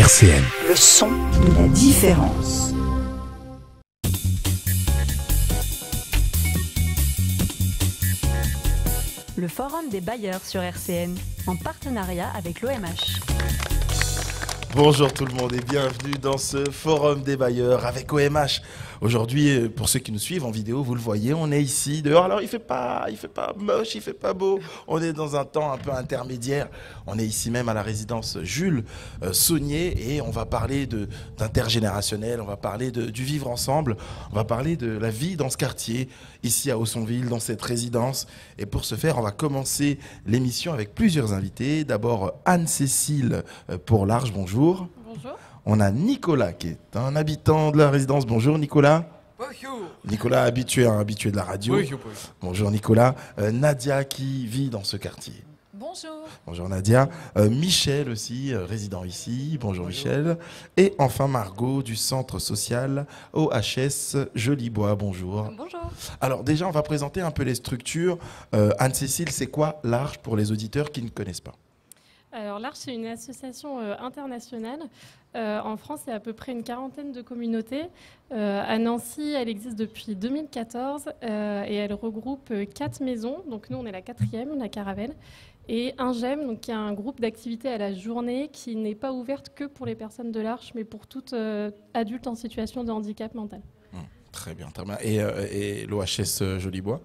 RCN. Le son de la différence. Le Forum des bailleurs sur RCN, en partenariat avec l'OMH. Bonjour tout le monde et bienvenue dans ce Forum des bailleurs avec OMH. Aujourd'hui, pour ceux qui nous suivent en vidéo, vous le voyez, on est ici dehors. Alors il fait pas moche, il fait pas beau. On est dans un temps un peu intermédiaire. On est ici même à la résidence Jules Saunier et on va parler d'intergénérationnel, on va parler du vivre ensemble, on va parler de la vie dans ce quartier, ici à Haussonville, dans cette résidence. Et pour ce faire, on va commencer l'émission avec plusieurs invités. D'abord Anne-Cécile pour l'Arche, bonjour. Bonjour. On a Nicolas qui est un habitant de la résidence. Bonjour Nicolas. Bonjour. Nicolas, habitué de la radio. Bonjour. Bonjour Nicolas. Nadia qui vit dans ce quartier. Bonjour. Bonjour Nadia. Michel aussi, résident ici. Bonjour Michel. Et enfin Margot du centre social OHS Jolibois. Bonjour. Bonjour. Alors déjà, on va présenter un peu les structures. Anne-Cécile, c'est quoi l'Arche pour les auditeurs qui ne connaissent pas? Alors l'Arche, c'est une association internationale. En France, il y a à peu près une quarantaine de communautés. À Nancy, elle existe depuis 2014 et elle regroupe 4 maisons. Donc nous, on est la 4e, la Caravelle. Et un GEM, donc qui est un groupe d'activités à la journée qui n'est pas ouverte que pour les personnes de l'Arche, mais pour tout adulte en situation de handicap mental. Très bien, très bien. Et l'OHS Jolibois?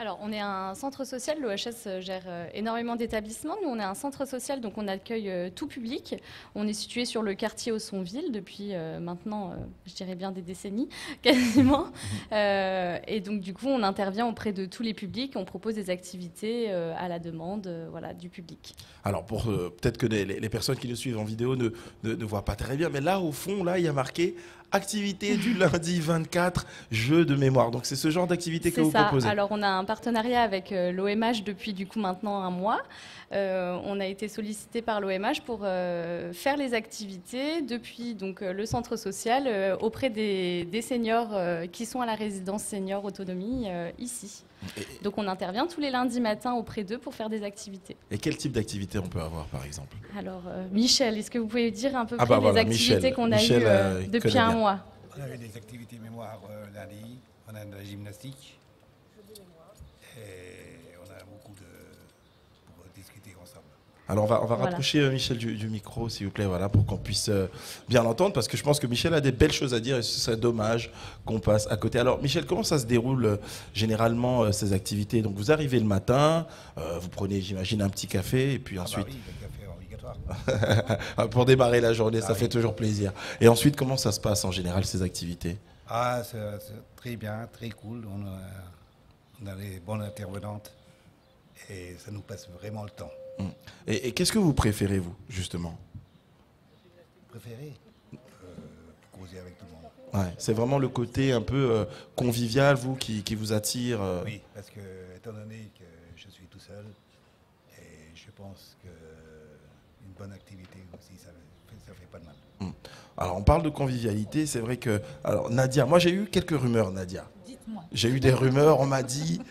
Alors, on est un centre social, l'OHS gère énormément d'établissements. Nous, on est un centre social, donc on accueille tout public. On est situé sur le quartier Haussonville depuis maintenant, je dirais bien des décennies, quasiment. Et donc, du coup, on intervient auprès de tous les publics. On propose des activités à la demande voilà, du public. Alors, pour peut-être que les personnes qui nous suivent en vidéo ne voient pas très bien, mais là, au fond, là, il y a marqué activité du lundi 24, jeu de mémoire. Donc, c'est ce genre d'activité que vous proposez. Alors, on a un partenariat avec l'OMH depuis du coup maintenant un mois. On a été sollicité par l'OMH pour faire les activités depuis donc, le centre social auprès des seniors qui sont à la résidence senior autonomie ici. Donc on intervient tous les lundis matins auprès d'eux pour faire des activités. Et quel type d'activité on peut avoir par exemple? Alors Michel, est-ce que vous pouvez dire un peu près voilà, les activités qu'on a eues depuis un mois? On a eu des activités mémoire lundi, on a de la gymnastique et on a beaucoup pour discuter ensemble. Alors on va rapprocher Michel du micro s'il vous plaît, voilà, pour qu'on puisse bien l'entendre, parce que je pense que Michel a des belles choses à dire et ce serait dommage qu'on passe à côté. Alors Michel, comment ça se déroule généralement ces activités? Donc vous arrivez le matin, vous prenez j'imagine un petit café et puis ensuite... Bah oui, le café obligatoire. Pour démarrer la journée, ça fait toujours plaisir. Et ensuite, comment ça se passe en général ces activités? Ah, c'est très bien, très cool. On a des bonnes intervenantes et ça nous passe vraiment le temps. Et qu'est-ce que vous préférez, vous, justement? Préféré causer avec tout le monde. Ouais, c'est vraiment le côté un peu convivial, vous, qui vous attire Oui, parce que, étant donné que je suis tout seul, et je pense qu'une bonne activité aussi, ça fait pas de mal. Alors, on parle de convivialité, c'est vrai que... Alors, Nadia, moi j'ai eu quelques rumeurs, Nadia. Dites-moi. J'ai eu des rumeurs, on m'a dit,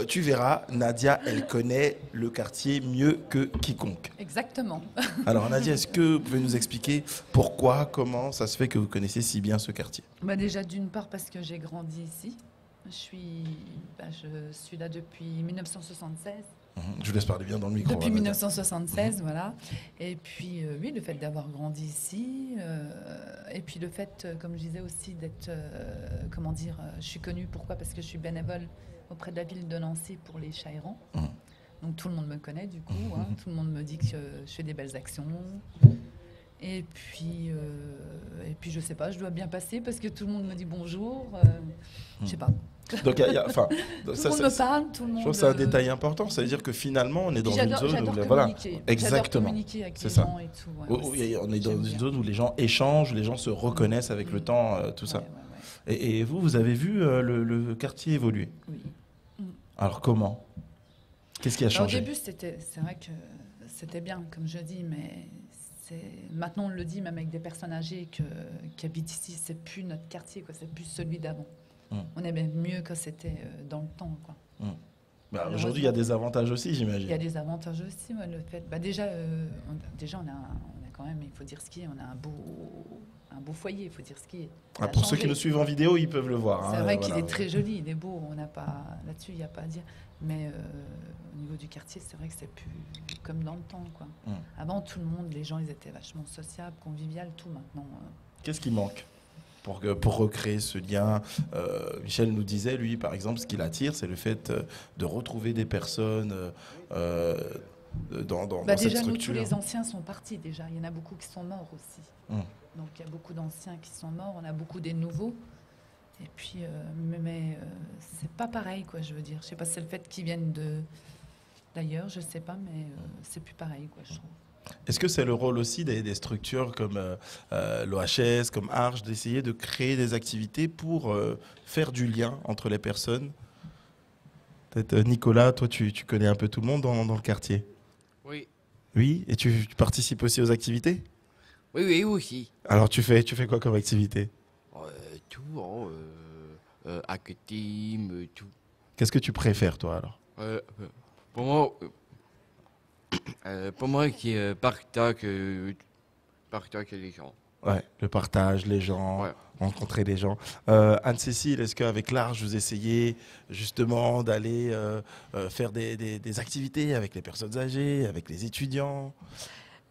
tu verras, Nadia, elle connaît le quartier mieux que quiconque. Exactement. Alors Nadia, est-ce que vous pouvez nous expliquer pourquoi, comment ça se fait que vous connaissez si bien ce quartier? Bah déjà, d'une part, parce que j'ai grandi ici. Je suis là depuis 1976. Je vous laisse parler bien dans le micro. Depuis Nadia. 1976, voilà. Et puis, oui, le fait d'avoir grandi ici. Et puis, le fait, comme je disais aussi, d'être, je suis connue. Pourquoi? Parce que je suis bénévole auprès de la ville de Nancy pour les chats errants. Donc, tout le monde me connaît, du coup. Tout le monde me dit que je fais des belles actions. Et puis, je sais pas, je dois bien passer parce que tout le monde me dit bonjour. Je sais pas. Donc, tout le monde me parle, tout le monde. Je trouve que c'est un détail important, ça veut dire que finalement, on est dans une zone où... Voilà, exactement. Communiquer avec c'est les ça. gens et tout. Ouais, On est dans une zone où les gens échangent, les gens se reconnaissent avec le temps, tout ça. Ouais. Et vous avez vu le quartier évoluer? Oui. Alors comment? Qu'est-ce qui a changé? Au début, c'est vrai que c'était bien, comme je dis, mais maintenant on le dit même avec des personnes âgées qui habitent ici, c'est plus notre quartier, quoi, c'est plus celui d'avant. On est même mieux que c'était dans le temps, quoi. Bah, aujourd'hui, il y a des avantages aussi, j'imagine. Il y a des avantages aussi, le fait. Bah, déjà, on a quand même, il faut dire ce qui est, on a un beau foyer, il faut dire ce qui est. Ah, pour ceux qui nous suivent en vidéo, ils peuvent le voir. C'est hein, vrai voilà. qu'il est très joli, il est beau, on n'a pas là-dessus, il n'y a pas à dire. Mais au niveau du quartier, c'est vrai que c'est plus comme dans le temps, quoi. Avant, tout le monde, les gens, ils étaient vachement sociables, conviviales, tout. Maintenant, Qu'est-ce qui manque pour recréer ce lien? Michel nous disait, lui, par exemple, ce qui l'attire, c'est le fait de retrouver des personnes dans cette déjà, nous, tous structure. les anciens sont partis, déjà. Il y en a beaucoup qui sont morts aussi. Donc, il y a beaucoup d'anciens qui sont morts, on a beaucoup des nouveaux. Et puis, mais c'est pas pareil, quoi, je veux dire. Je sais pas si c'est le fait qu'ils viennent d'ailleurs, je sais pas, mais c'est plus pareil, quoi, je trouve. Est-ce que c'est le rôle aussi des structures comme l'OHS, comme Arche, d'essayer de créer des activités pour faire du lien entre les personnes? Peut-être Nicolas, toi tu connais un peu tout le monde dans le quartier? Oui. Oui, et tu participes aussi aux activités? Oui, aussi. Alors tu fais quoi comme activité? Tout, hack team, tout. Qu'est-ce que tu préfères toi alors? Pour moi, qui partage les gens. Ouais, le partage, les gens, Ouais. rencontrer les gens. Anne-Cécile, est-ce qu'avec l'Arche, vous essayez justement d'aller faire des activités avec les personnes âgées, avec les étudiants?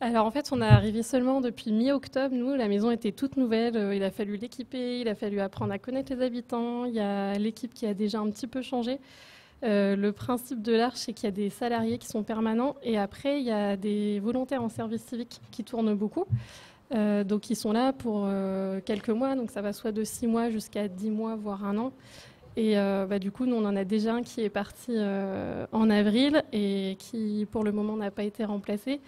Alors en fait, on est arrivé seulement depuis mi-octobre. Nous, la maison était toute nouvelle. Il a fallu l'équiper, il a fallu apprendre à connaître les habitants. Il y a l'équipe qui a déjà un petit peu changé. Le principe de l'Arche, c'est qu'il y a des salariés qui sont permanents et après, il y a des volontaires en service civique qui tournent beaucoup. Donc ils sont là pour quelques mois, donc ça va soit de 6 mois jusqu'à 10 mois, voire 1 an. Et du coup, nous, on en a déjà un qui est parti en avril et qui, pour le moment, n'a pas été remplacé.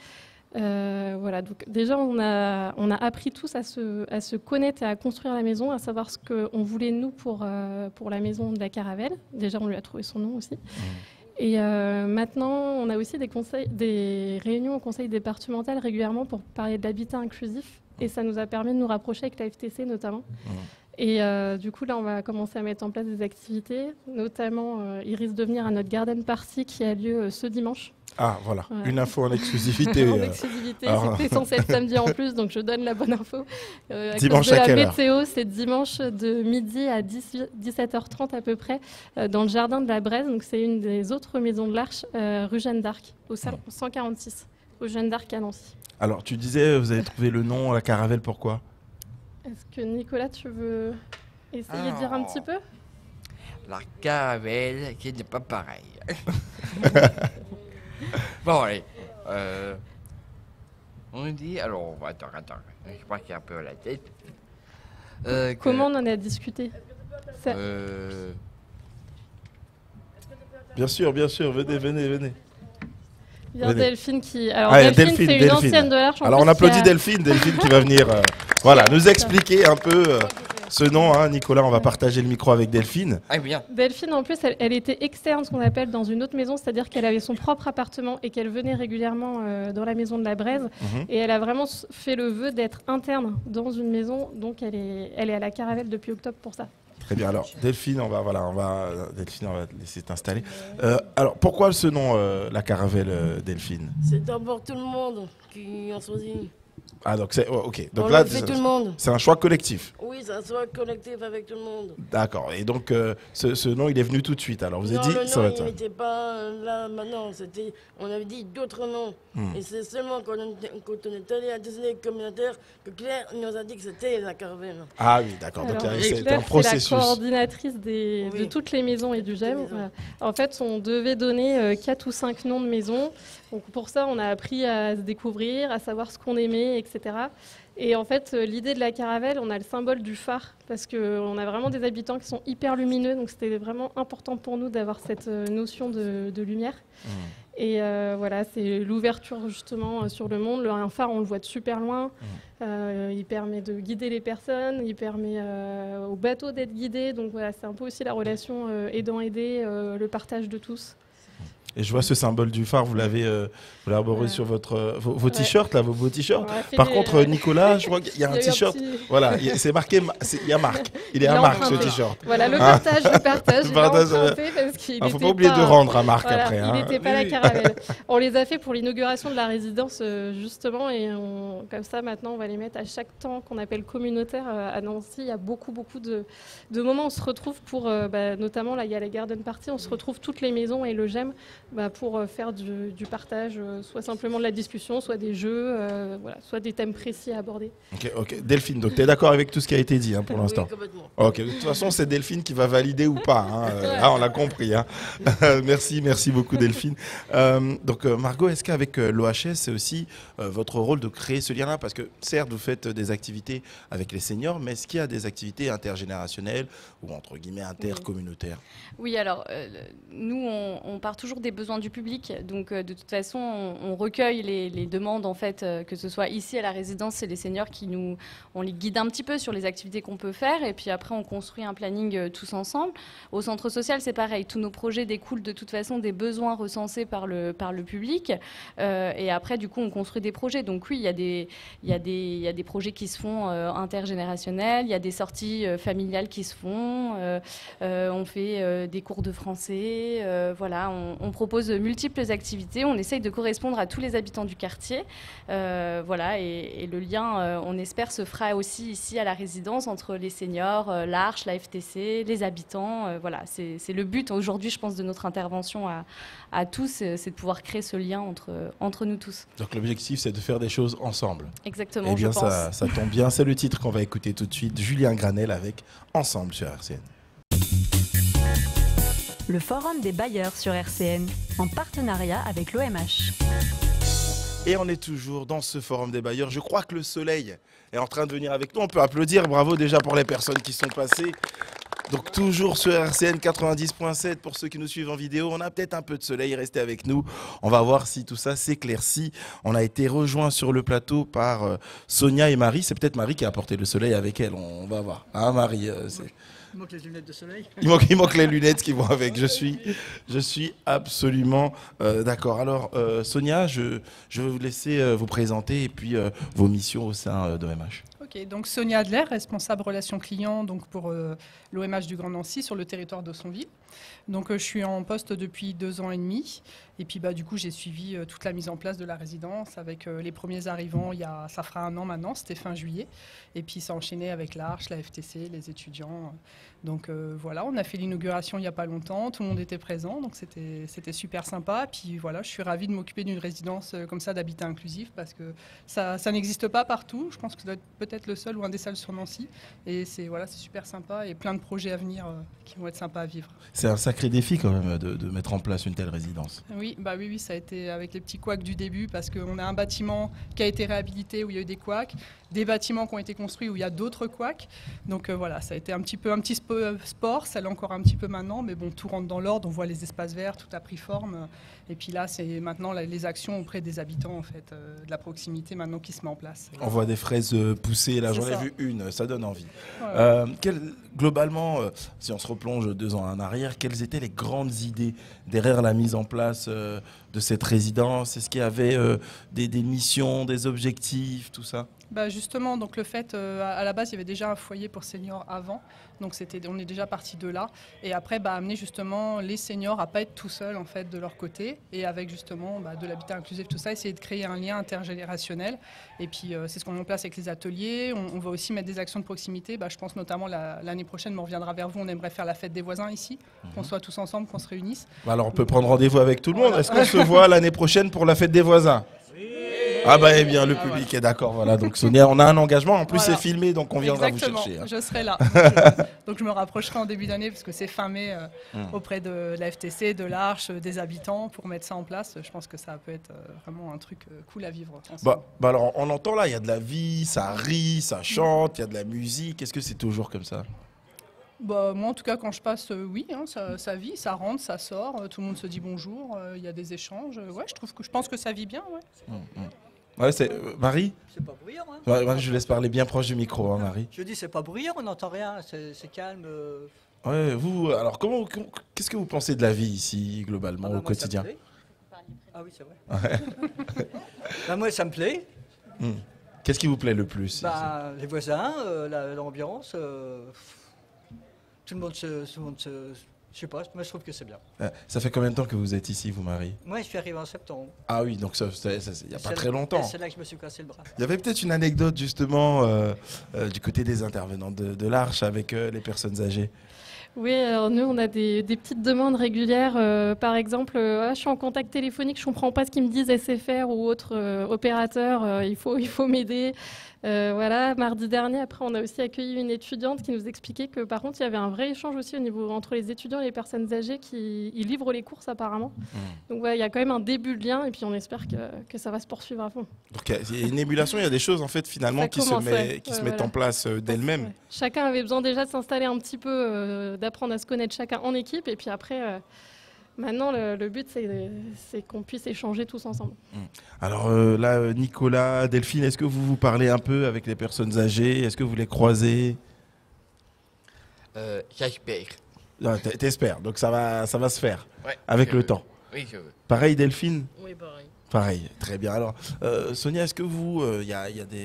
Voilà, donc déjà, on a appris tous à se connaître et à construire la maison, à savoir ce qu'on voulait, nous, pour la maison de la Caravelle. Déjà, on lui a trouvé son nom aussi. Et maintenant, on a aussi des réunions au conseil départemental régulièrement pour parler de l'habitat inclusif. Et ça nous a permis de nous rapprocher avec la FTC notamment. Et du coup, là, on va commencer à mettre en place des activités. Notamment, il risque de venir à notre garden party qui a lieu ce dimanche. Ah, voilà, Ouais. une info en exclusivité. En exclusivité, c'était censé être samedi en plus, donc je donne la bonne info. Dimanche à à cause de quelle la heure? météo, c'est dimanche de midi à 17h30 à peu près, dans le jardin de la Braise. Donc c'est une des autres maisons de l'Arche, rue Jeanne d'Arc, au 146, rue Jeanne d'Arc à Nancy. Alors, tu disais, vous avez trouvé le nom, la Caravelle, pourquoi? Est-ce que Nicolas, tu veux essayer de dire un petit peu? La Caravelle, qui n'est pas pareil. Bon, allez. On dit, alors, attends, je crois qu'il y a un peu à la tête. Comment on en a discuté? Ça- Bien sûr, venez. Il y a Venez. Delphine qui... Alors Ah, Delphine, c'est une ancienne de l'Arche. en Alors plus, on applaudit qui a- Delphine qui va venir voilà, nous expliquer un peu ce nom. Hein. Nicolas, on va partager le micro avec Delphine. Ah, bien. Delphine, en plus, elle était externe, ce qu'on appelle, dans une autre maison, c'est-à-dire qu'elle avait son propre appartement et qu'elle venait régulièrement dans la maison de la Braise. Et elle a vraiment fait le vœu d'être interne dans une maison, donc elle est à la Caravelle depuis octobre pour ça. Très bien. Alors Delphine, on va te laisser t'installer. Alors pourquoi ce nom, la Caravelle, Delphine? C'est d'abord tout le monde qui a choisi. Ah donc c'est ok. Donc On là, le fait tout le monde. c'est un choix collectif. Oui, ça soit collectif avec tout le monde. D'accord. Et donc ce nom, il est venu tout de suite. Alors vous avez Non, dit, le ça va nom, être il ça. n'était pas là maintenant. On avait dit d'autres noms. Et c'est seulement quand on est allé à Disney communautaire que Claire nous a dit que c'était la Caravelle. Ah oui, d'accord. Donc Alors, c'est Claire, un processus. c'est la coordinatrice de Oui. toutes les maisons et du GEM. Voilà. En fait, on devait donner 4 ou 5 noms de maisons. Donc pour ça, on a appris à se découvrir, à savoir ce qu'on aimait, etc. Et en fait, l'idée de la Caravelle, on a le symbole du phare, parce qu'on a vraiment des habitants qui sont hyper lumineux, donc c'était vraiment important pour nous d'avoir cette notion de lumière. Et voilà, c'est l'ouverture justement sur le monde. Un phare, on le voit de super loin. Il permet de guider les personnes, il permet aux bateaux d'être guidés. Donc voilà, c'est un peu aussi la relation aidant-aidé, le partage de tous. Et je vois ce symbole du phare, vous l'avez arboré sur vos t-shirts, là, vos beaux t-shirts. Par contre, Nicolas, je vois qu'il y a un t-shirt. Voilà, c'est marqué, il y a Marc. Il est à Marc, ce t-shirt. Voilà, le partage. Il a emprunté parce qu'il ne faut pas oublier de rendre à Marc après. Il n'était pas la caravelle. On les a fait pour l'inauguration de la résidence, justement, et comme ça, maintenant, on va les mettre à chaque temps qu'on appelle communautaire à Nancy. Il y a beaucoup de moments où on se retrouve pour, notamment, là, il y a la garden party, on se retrouve toutes les maisons et le GEM pour faire du partage, soit simplement de la discussion, soit des jeux, soit des thèmes précis à aborder. Ok. Delphine, donc tu es d'accord avec tout ce qui a été dit pour l'instant? Oui, complètement. Ok, de toute façon, c'est Delphine qui va valider ou pas. On l'a compris. Merci beaucoup Delphine. Donc Margot, est-ce qu'avec l'OHS, c'est aussi votre rôle de créer ce lien-là? Parce que certes, vous faites des activités avec les seniors, mais est-ce qu'il y a des activités intergénérationnelles ou entre guillemets intercommunautaires? Oui, alors nous, on part toujours des besoins du public. Donc de toute façon, on recueille les demandes, en fait, que ce soit ici à la résidence, c'est les seniors on les guide un petit peu sur les activités qu'on peut faire. Et puis après, on construit un planning tous ensemble. Au centre social, c'est pareil. Tous nos projets découlent de toute façon des besoins recensés par le public. Et après, du coup, on construit des projets. Donc oui, il y a des projets qui se font intergénérationnels. Il y a des sorties familiales qui se font. On fait des cours de français. Voilà, on propose multiples activités. On essaye de correspondre à tous les habitants du quartier. Voilà, et le lien, on espère, se fera aussi ici à la résidence entre les seniors, l'Arche, la FTC, les habitants. Voilà, c'est le but aujourd'hui, je pense, de notre intervention à tous, c'est de pouvoir créer ce lien entre nous tous. Donc l'objectif, c'est de faire des choses ensemble. Exactement, Eh bien, je pense. ça tombe bien, c'est le titre qu'on va écouter tout de suite. Julien Granel avec Ensemble sur RCN. Le Forum des bailleurs sur RCN, en partenariat avec l'OMH. Et on est toujours dans ce Forum des bailleurs. Je crois que le soleil est en train de venir avec nous. On peut applaudir. Bravo déjà pour les personnes qui sont passées. Donc toujours sur RCN 90.7 pour ceux qui nous suivent en vidéo. On a peut-être un peu de soleil. Restez avec nous. On va voir si tout ça s'éclaircit. On a été rejoints sur le plateau par Sonia et Marie. C'est peut-être Marie qui a apporté le soleil avec elle. On va voir. Hein, Marie, il manque les lunettes de soleil. Il manque les lunettes qui vont avec. Je suis absolument d'accord. Alors, Sonia, je vais vous laisser vous présenter et puis vos missions au sein d'OMH. Ok, donc Sonia Adler, responsable relations clients donc pour l'OMH du Grand Nancy sur le territoire d'Aussonville. Donc je suis en poste depuis 2 ans et demi. Et puis du coup, j'ai suivi toute la mise en place de la résidence avec les premiers arrivants, ça fera 1 an maintenant, c'était fin juillet. Et puis ça a enchaîné avec l'Arche, la FTC, les étudiants. Donc voilà, on a fait l'inauguration il n'y a pas longtemps, tout le monde était présent, donc c'était super sympa. Puis voilà, je suis ravie de m'occuper d'une résidence comme ça d'habitat inclusif parce que ça n'existe pas partout. Je pense que ça doit être peut-être le seul ou un des seuls sur Nancy. Et c'est super sympa et plein de projets à venir qui vont être sympas à vivre. C'est un sacré défi quand même de mettre en place une telle résidence. Oui, ça a été avec les petits couacs du début parce qu'on a un bâtiment qui a été réhabilité où il y a eu des couacs, des bâtiments qui ont été construits où il y a d'autres couacs. Donc voilà, ça a été un petit sport, ça l'est encore un petit peu maintenant, mais bon, tout rentre dans l'ordre, on voit les espaces verts, tout a pris forme. Et puis là, c'est maintenant les actions auprès des habitants, en fait, de la proximité maintenant qui se met en place. On voit des fraises poussées, là j'en ai vu une, ça donne envie. Ouais. Globalement, si on se replonge 2 ans en arrière, quelles étaient les grandes idées derrière la mise en place de cette résidence? Est-ce qu'il y avait des missions, des objectifs, tout ça? Justement, donc le fait, à la base, il y avait déjà un foyer pour seniors avant, donc on est déjà parti de là. Et après, amener justement les seniors à pas être tout seuls en fait de leur côté, et avec justement de l'habitat inclusif, tout ça, essayer de créer un lien intergénérationnel. Et puis c'est ce qu'on met en place avec les ateliers. On va aussi mettre des actions de proximité. Je pense notamment l'année prochaine, on reviendra vers vous. On aimerait faire la fête des voisins ici, qu'on soit tous ensemble, qu'on se réunisse. Alors on peut prendre rendez-vous avec tout le monde. Est-ce qu'on se voit l'année prochaine pour la fête des voisins? Eh bien, le public est d'accord. Voilà, donc Sonia, on a un engagement. En plus, c'est filmé, donc on viendra vous chercher. Je serai là. Donc je me rapprocherai en début d'année parce que c'est fin mai auprès de la FTC, de l'Arche, des habitants pour mettre ça en place. Je pense que ça peut être vraiment un truc cool à vivre ensemble. Alors, on entend là, il y a de la vie, ça rit, ça chante, il y a de la musique. Est-ce que c'est toujours comme ça? Moi, en tout cas, quand je passe, oui, ça vit, ça rentre, ça sort. Tout le monde se dit bonjour. Il y a des échanges. Ouais, je pense que ça vit bien. Ouais. Ouais, c'est Marie. C'est pas bruyant. Ouais, je laisse parler bien proche du micro, Marie. Je dis c'est pas bruyant, on n'entend rien, c'est calme. Ouais, vous, alors qu'est-ce que vous pensez de la vie ici, globalement, au quotidien? Ah oui, c'est vrai. Ouais. Moi, ça me plaît. Qu'est-ce qui vous plaît le plus? Les voisins, l'ambiance, tout le monde se... Je sais pas, moi je trouve que c'est bien. Ça fait combien de temps que vous êtes ici, vous, Marie? Moi, je suis arrivé en septembre. Ah oui, donc il n'y a pas très longtemps. C'est là que je me suis cassé le bras. Il y avait peut-être une anecdote, justement, du côté des intervenants de l'Arche avec les personnes âgées. Oui, alors nous, on a des petites demandes régulières. Par exemple, je suis en contact téléphonique, je ne comprends pas ce qu'ils me disent SFR ou autre opérateur, il faut m'aider. Voilà, mardi dernier, après, on a aussi accueilli une étudiante qui nous expliquait que, par contre, il y avait un vrai échange aussi au niveau entre les étudiants et les personnes âgées qui ils livrent les courses, apparemment. Donc, ouais, il y a quand même un début de lien et puis on espère que ça va se poursuivre à fond. Donc, il y a une émulation, il y a des choses, en fait, finalement, qui se mettent en place d'elles-mêmes. Ouais. Chacun avait besoin déjà de s'installer un petit peu, d'apprendre à se connaître chacun en équipe et puis après... Maintenant, le but, c'est qu'on puisse échanger tous ensemble. Alors là, Nicolas, Delphine, est-ce que vous vous parlez un peu avec les personnes âgées? Est-ce que vous les croisez? J'espère. T'espères, donc ça va se faire avec le temps. Oui, je veux. Pareil, Delphine? Oui, pareil. Pareil, très bien. Alors, Sonia, est-ce que vous,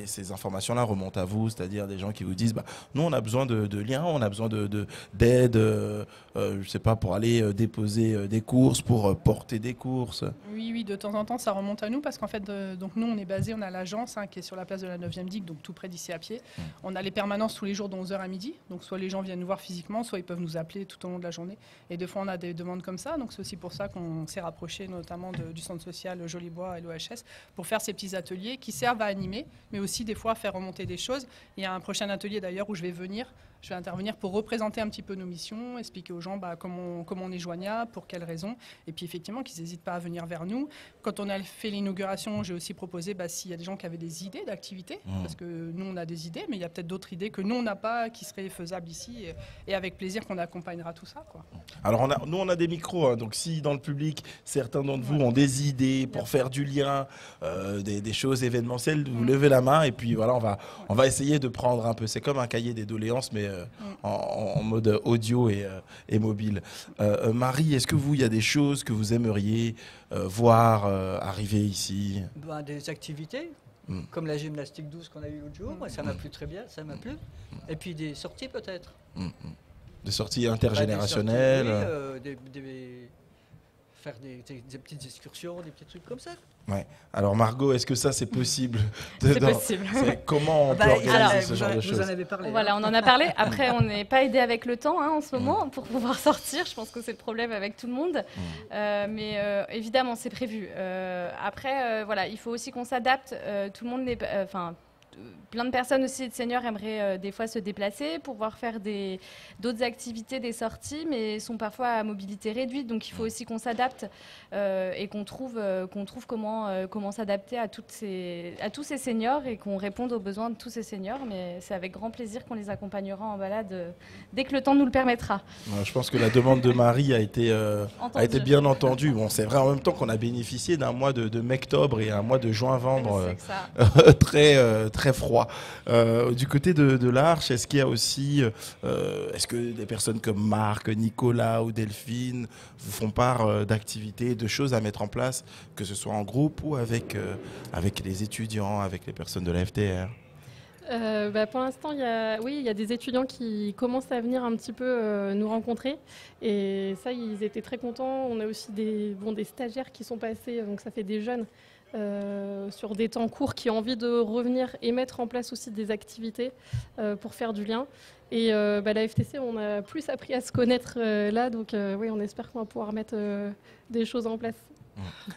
ces informations-là remontent à vous, c'est-à-dire des gens qui vous disent, nous, on a besoin de liens, on a besoin d'aide, je sais pas, pour aller déposer des courses, pour porter des courses? Oui, de temps en temps, ça remonte à nous parce qu'en fait, donc nous, on a l'agence qui est sur la place de la 9e Digue, donc tout près d'ici à pied. On a les permanences tous les jours de 11h à midi, donc soit les gens viennent nous voir physiquement, soit ils peuvent nous appeler tout au long de la journée. Et des fois, on a des demandes comme ça, donc c'est aussi pour ça qu'on s'est rapproché notamment du centre social Jolibois et l'OHS pour faire ces petits ateliers qui servent à animer, mais aussi des fois à faire remonter des choses. Il y a un prochain atelier d'ailleurs où je vais intervenir pour représenter un petit peu nos missions, expliquer aux gens comment on est joignable, pour quelles raisons, et puis effectivement qu'ils n'hésitent pas à venir vers nous. Quand on a fait l'inauguration, j'ai aussi proposé s'il y a des gens qui avaient des idées d'activités, parce que nous on a des idées, mais il y a peut-être d'autres idées que nous on n'a pas, qui seraient faisables ici, et avec plaisir qu'on accompagnera tout ça, quoi. Alors nous on a des micros, donc si dans le public, certains d'entre vous ont des idées pour faire du lien, des choses événementielles, vous levez la main, et puis voilà, on va essayer de prendre un peu, c'est comme un cahier des doléances, mais en mode audio et mobile. Marie, est-ce que il y a des choses que vous aimeriez voir arriver ici? Des activités, comme la gymnastique douce qu'on a eue l'autre jour, moi, ça m'a plu très bien, ça m'a plu. Et puis des sorties peut-être. Des sorties intergénérationnelles. Faire des petites excursions, des petits trucs comme ça. Ouais. Alors Margot, est-ce que ça c'est possible? C'est possible. Comment on peut organiser ce genre de choses? Vous en avez parlé. Voilà, on en a parlé. Après, on n'est pas aidé avec le temps en ce moment pour pouvoir sortir. Je pense que c'est le problème avec tout le monde. Mais évidemment, c'est prévu. Après, voilà, il faut aussi qu'on s'adapte. Tout le monde n'est pas... plein de personnes aussi de seniors aimeraient des fois se déplacer pour pouvoir faire d'autres activités, des sorties, mais sont parfois à mobilité réduite. Donc il faut aussi qu'on s'adapte et qu'on trouve comment s'adapter à tous ces seniors et qu'on réponde aux besoins de tous ces seniors. Mais c'est avec grand plaisir qu'on les accompagnera en balade dès que le temps nous le permettra. Je pense que la demande de Marie a été bien entendue. Bon, c'est vrai en même temps qu'on a bénéficié d'un mois de octobre et un mois de juin-vendre très froid. Du côté de l'Arche, est-ce qu'il y a aussi, est-ce que des personnes comme Marc, Nicolas ou Delphine vous font part d'activités, de choses à mettre en place, que ce soit en groupe ou avec les étudiants, avec les personnes de la FDR? Pour l'instant, il y a des étudiants qui commencent à venir un petit peu nous rencontrer. Et ça, ils étaient très contents. On a aussi des stagiaires qui sont passés, donc ça fait des jeunes. Sur des temps courts qui ont envie de revenir et mettre en place aussi des activités pour faire du lien. Et la FTC, on a plus appris à se connaître là, donc oui, on espère qu'on va pouvoir mettre des choses en place.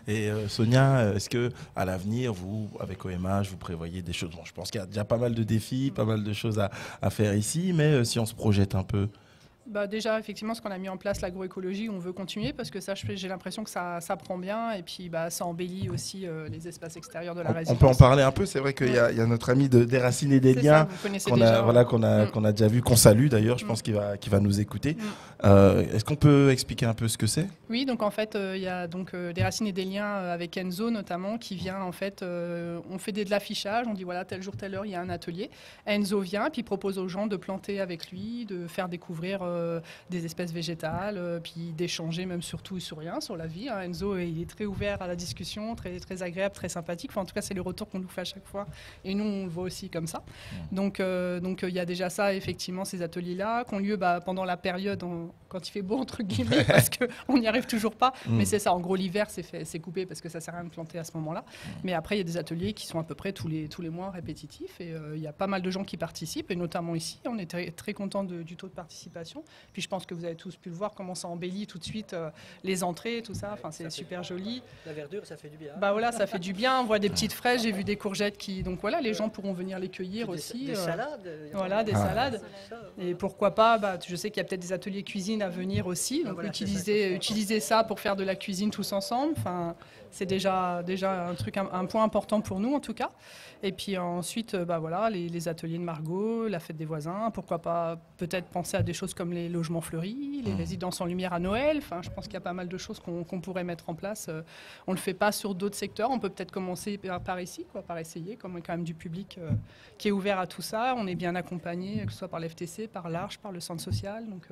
Et Sonia, est-ce que à l'avenir, vous, avec OMH, vous prévoyez des choses? Bon, je pense qu'il y a déjà pas mal de défis, pas mal de choses à faire ici, mais si on se projette un peu. Déjà, effectivement, ce qu'on a mis en place, l'agroécologie, on veut continuer parce que ça, j'ai l'impression que ça prend bien et puis ça embellit aussi les espaces extérieurs de la résidence. On peut en parler un peu. C'est vrai qu'il y a notre ami des Racines et des Liens qu'on a déjà vu, qu'on salue d'ailleurs. Je pense qu'il va nous écouter. Est-ce qu'on peut expliquer un peu ce que c'est? Oui, donc en fait, il y a donc des Racines et des Liens avec Enzo notamment qui vient en fait. On fait de l'affichage. On dit voilà, tel jour, telle heure, il y a un atelier. Enzo vient puis propose aux gens de planter avec lui, de faire découvrir des espèces végétales, puis d'échanger même sur tout et sur rien, sur la vie. Hein. Enzo, il est très ouvert à la discussion, très, très agréable, très sympathique. Enfin, en tout cas, c'est les retours qu'on nous fait à chaque fois. Et nous, on le voit aussi comme ça. Donc, il y a déjà ça, effectivement, ces ateliers-là, qui ont lieu pendant la période, quand il fait beau, entre guillemets, parce qu'on n'y arrive toujours pas. Mais c'est ça, en gros, l'hiver, c'est coupé parce que ça ne sert à rien de planter à ce moment-là. Mais après, il y a des ateliers qui sont à peu près tous les mois répétitifs. Et il y a pas mal de gens qui participent, et notamment ici. On est très, très contents du taux de participation. Puis je pense que vous avez tous pu le voir, comment ça embellit tout de suite les entrées, tout ça. Enfin, c'est super joli. La verdure, ça fait du bien. Bah voilà, ça fait du bien. On voit des petites fraises, j'ai vu des courgettes qui... Donc voilà, les gens pourront venir les cueillir aussi. Des salades. Voilà, des salades. Et pourquoi pas, je sais qu'il y a peut-être des ateliers cuisine à venir aussi. Donc utiliser ça pour faire de la cuisine tous ensemble. Enfin, c'est déjà un point important pour nous en tout cas. Et puis ensuite, voilà, les ateliers de Margot, la fête des voisins. Pourquoi pas peut-être penser à des choses comme les logements fleuris, les résidences en lumière à Noël. Enfin, je pense qu'il y a pas mal de choses qu'on pourrait mettre en place. On le fait pas sur d'autres secteurs. On peut peut-être commencer par ici, par essayer, comme il y a quand même du public qui est ouvert à tout ça. On est bien accompagné, que ce soit par l'FTC, par l'Arche, par le centre social. Donc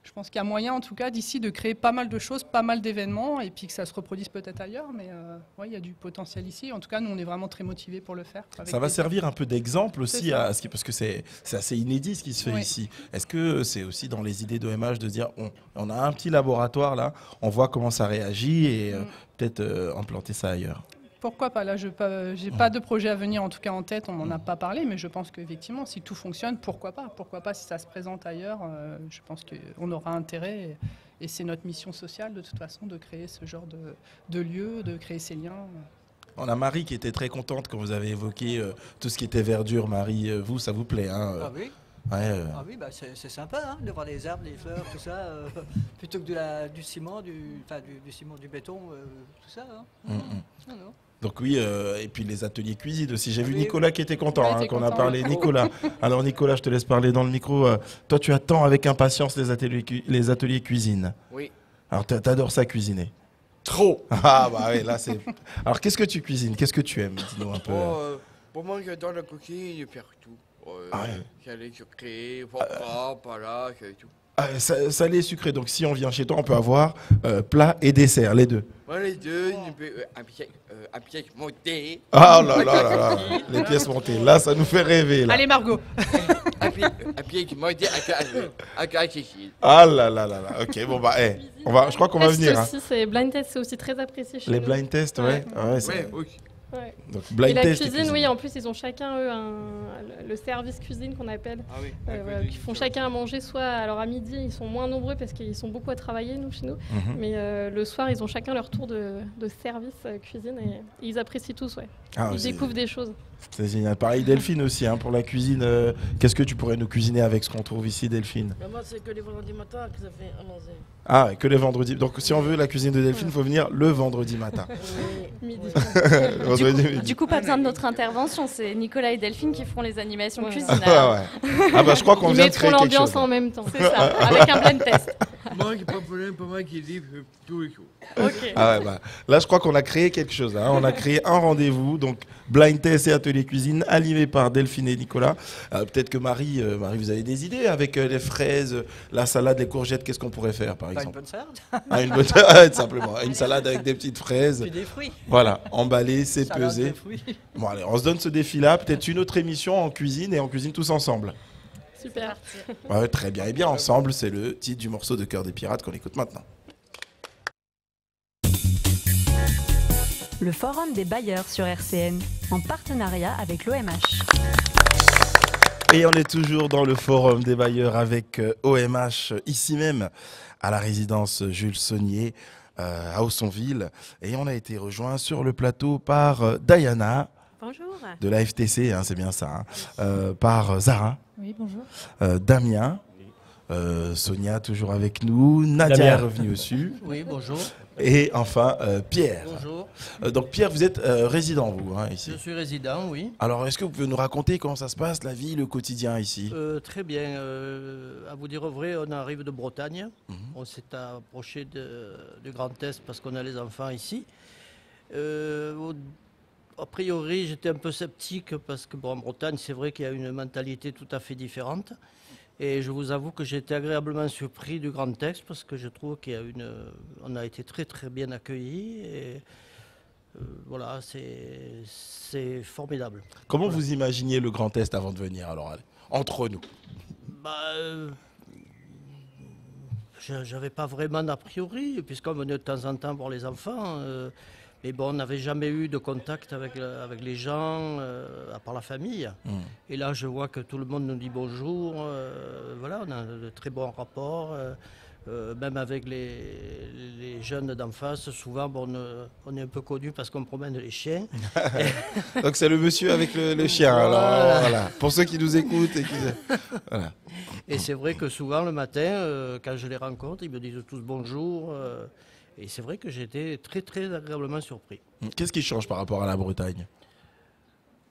je pense qu'il y a moyen, en tout cas, d'ici, de créer pas mal de choses, pas mal d'événements, et puis que ça se reproduise peut-être ailleurs. Mais ouais, il y a du potentiel ici. En tout cas, nous, on est vraiment très motivés pour le faire. Ça va servir un peu d'exemple aussi, parce que c'est assez inédit ce qui se fait ici. Est-ce que c'est aussi dans les idées d'OMH de dire, on a un petit laboratoire là, on voit comment ça réagit, et peut-être implanter ça ailleurs? Pourquoi pas? Là, je n'ai pas de projet à venir, en tout cas en tête, on m'en a pas parlé, mais je pense qu'effectivement, si tout fonctionne, pourquoi pas? Pourquoi pas si ça se présente ailleurs? Je pense qu'on aura intérêt, et c'est notre mission sociale de toute façon de créer ce genre de lieu, de créer ces liens. On a Marie qui était très contente quand vous avez évoqué tout ce qui était verdure. Marie, vous, ça vous plaît, hein? Ah oui. Ouais, Ah oui, c'est sympa hein, de voir les arbres, les fleurs, tout ça, plutôt que du ciment, du ciment, du béton, tout ça. Hein. Non. Donc oui, et puis les ateliers cuisine aussi. J'ai vu Nicolas qui était content qu'on a parlé. Nicolas, alors Nicolas, je te laisse parler dans le micro. Toi, tu attends avec impatience les ateliers cuisine. Oui. Alors, t'adores ça cuisiner? Trop. Ah bah oui, là c'est... Alors, qu'est-ce que tu cuisines? Qu'est-ce que tu aimes? Dis-nous un peu. Pour moi, j'adore la cuisine, faire tout. Ah ouais. Salé, sucré, fort, pas là, tout. Salé et sucré, donc si on vient chez toi, on peut avoir plat et dessert, les deux. Ouais, les deux, un pièce montée. Ah là là là là, les pièces montées, là ça nous fait rêver. Là. Allez Margot. un pièce montée avec la Cécile. Ah là là là là, ok, bon bah, je crois qu'on va venir. Aussi, c'est blind test, c'est aussi très apprécié chez nous. Les blind tests, ouais. Oui. Ouais. Donc, blind et la test cuisine, oui, en plus, ils ont chacun, eux, le service cuisine qu'on appelle. Ah oui. Ils font chacun à manger, soit alors à midi, ils sont moins nombreux parce qu'ils sont beaucoup à travailler, chez nous. Mais le soir, ils ont chacun leur tour de service cuisine et ils apprécient tous, ouais. Ils découvrent des choses. C'est génial. Pareil, Delphine aussi, hein, pour la cuisine. Qu'est-ce que tu pourrais nous cuisiner avec ce qu'on trouve ici, Delphine? Moi, c'est que les vendredis matins que ça fait à manger. Ah, que les vendredis. Donc, si on veut la cuisine de Delphine, il faut venir le vendredi matin. Midi. Du coup, pas besoin de notre intervention. C'est Nicolas et Delphine qui feront les animations cuisine. Ah bah, je crois qu'on vient de créer quelque chose. Ils mettront l'ambiance en même temps. C'est ça, avec un blind test. Moi, j'ai pas de problème, pas moi qui livre tous les jours. Ok. Ah ouais, bah, là, je crois qu'on a créé quelque chose. Hein. On a créé un rendez-vous, donc blind test et atelier cuisine, animé par Delphine et Nicolas. Peut-être que Marie, vous avez des idées avec les fraises, la salade, les courgettes. Qu'est-ce qu'on pourrait faire, par exemple? Une bonne salade. Une bonne salade, simplement. Une salade avec des petites fraises. Puis des fruits. Voilà, emballé, c'est Salade pesé. de fruits. Bon, allez, on se donne ce défi-là. Peut-être une autre émission en cuisine et on cuisine tous ensemble. Super. Ouais, très bien. Et bien ensemble, c'est le titre du morceau de Cœur des Pirates qu'on écoute maintenant. Le Forum des bailleurs sur RCN, en partenariat avec l'OMH. Et on est toujours dans le Forum des bailleurs avec OMH, ici même, à la résidence Jules Saunier, à Aussonville. Et on a été rejoint sur le plateau par Diana. Bonjour. De la FTC, hein, c'est bien ça. Par Zara. Oui, bonjour. Damien. Sonia, toujours avec nous. Nadia est revenue dessus. Oui, bonjour. Et enfin, Pierre. Bonjour. Donc Pierre, vous êtes résident, vous, hein, ici? Je suis résident, oui. Alors, est-ce que vous pouvez nous raconter comment ça se passe, la vie, le quotidien ici? Très bien. À vous dire vrai, on arrive de Bretagne. On s'est approché du Grand Est parce qu'on a les enfants ici. A priori, j'étais un peu sceptique parce que, bon, en Bretagne, c'est vrai qu'il y a une mentalité tout à fait différente. Et je vous avoue que j'ai été agréablement surpris du grand texte parce que je trouve on a été très très bien accueillis. Et voilà, c'est formidable. Comment Voilà. vous imaginiez le Grand Est avant de venir, alors, allez, entre nous? J'avais pas vraiment d'a priori, puisqu'on venait de temps en temps voir les enfants. Mais bon, on n'avait jamais eu de contact avec les gens, à part la famille. Et là, je vois que tout le monde nous dit bonjour. Voilà, on a de très bons rapports. Même avec les jeunes d'en face, souvent, bon, on est un peu connus parce qu'on promène les chiens. Donc c'est le monsieur avec le chien. Voilà. Alors, voilà. Pour ceux qui nous écoutent et qui... Voilà. Et c'est vrai que souvent, le matin, quand je les rencontre, ils me disent tous bonjour. Et c'est vrai que j'ai été très, très agréablement surpris. Qu'est-ce qui change par rapport à la Bretagne?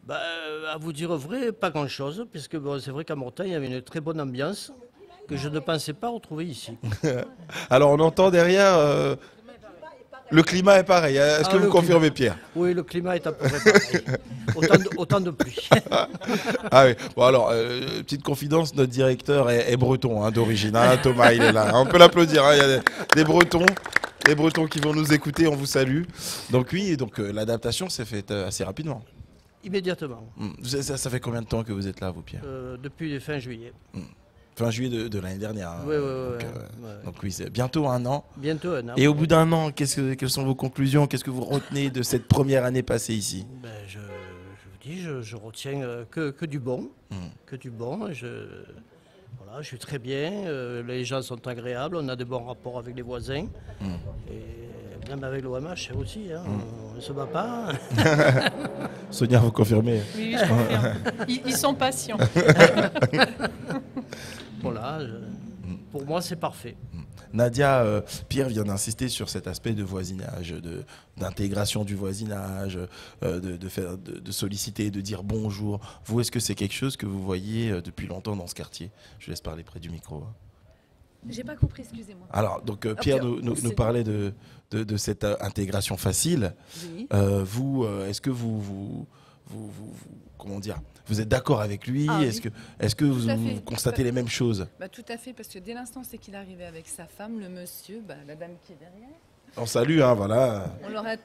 À vous dire vrai, pas grand-chose, puisque bon, c'est vrai qu'à Mortagne, il y avait une très bonne ambiance que je ne pensais pas retrouver ici. Alors on entend derrière, le climat est pareil. Est-ce que vous confirmez, Pierre? Oui, le climat est à peu près pareil. Autant de pluie. Ah oui. Bon alors, petite confidence, notre directeur est breton d'origine. Hein, Thomas, il est là. On peut l'applaudir. Hein, il y a des Bretons qui vont nous écouter. On vous salue. Donc oui, l'adaptation s'est faite assez rapidement. Immédiatement. Ça fait combien de temps que vous êtes là, vous, Pierre? Depuis fin juillet. Fin juillet de l'année dernière. Hein. Oui. Donc oui, c'est bientôt un an. Bientôt un an. Et au bout d'un an, quelles sont vos conclusions? Qu'est-ce que vous retenez de cette première année passée ici? Je vous dis, je retiens que du bon. Que du bon. Voilà, je suis très bien. Les gens sont agréables. On a de bons rapports avec les voisins. Et même avec l'OMH aussi. Hein, on ne se bat pas. Sonia, vous confirmez? Oui, je confirme. Ils sont patients. Voilà, pour moi c'est parfait. Nadia, Pierre vient d'insister sur cet aspect de voisinage, d'intégration du voisinage, de solliciter, de dire bonjour. Vous, est-ce que c'est quelque chose que vous voyez depuis longtemps dans ce quartier? Je laisse parler près du micro. J'ai pas compris, excusez-moi. Alors, donc Pierre nous parlait de cette intégration facile. Oui. Vous, est-ce que vous comment dire, vous êtes d'accord avec lui? Est-ce que vous constatez les mêmes choses? Tout à fait, parce que dès l'instant c'est qu'il arrivait avec sa femme, le monsieur, la dame qui est derrière. On salue, voilà. On leur a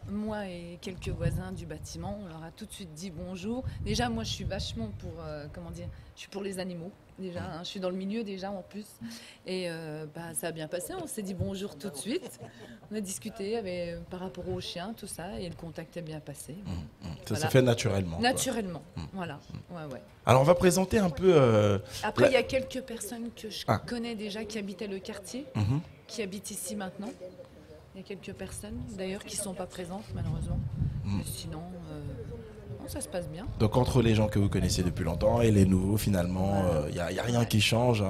moi et quelques voisins du bâtiment, on leur a tout de suite dit bonjour. Déjà, moi, je suis vachement pour, je suis pour les animaux. Déjà, je suis dans le milieu déjà en plus. Et ça a bien passé, on s'est dit bonjour tout de suite. On a discuté par rapport aux chiens, tout ça, et le contact est bien passé. Ça s'est fait naturellement. Naturellement, voilà. Ouais. Alors, on va présenter un peu... Après, il y a quelques personnes que je connais déjà qui habitaient le quartier, qui habitent ici maintenant. Il y a quelques personnes, d'ailleurs, qui ne sont pas présentes, malheureusement. Mais sinon, ça se passe bien. Donc, entre les gens que vous connaissez depuis longtemps et les nouveaux, finalement, il n'y a rien qui change.